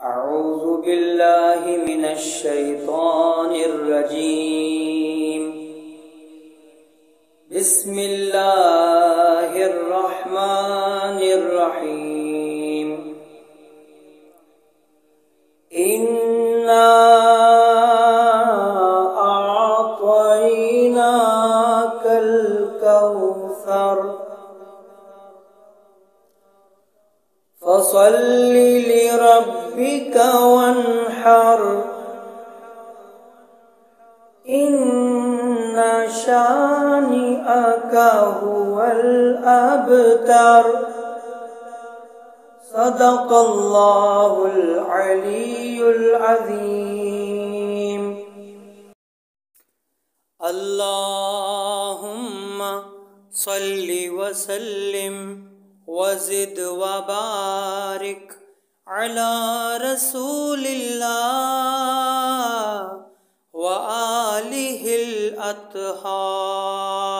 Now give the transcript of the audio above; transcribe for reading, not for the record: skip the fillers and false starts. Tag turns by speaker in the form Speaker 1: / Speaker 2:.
Speaker 1: अऊज़ु बिल्लाहि मिनश शैतानिर रजीम। बिस्मिल्लाहिर रहमानिर रहीम। इन्ना अअतैनाकल कौसर फसल्लि लिरब्बिका वन्हर इन्ना शानिअका हुवल अबतर। सदक़ल्लाहुल अलीयुल अज़ीम। अल्लाहुम्मा सल्लि व सल्लिम वज़िद व बारिक अला रसूलिल्लाह व आलिहिल अत्हार।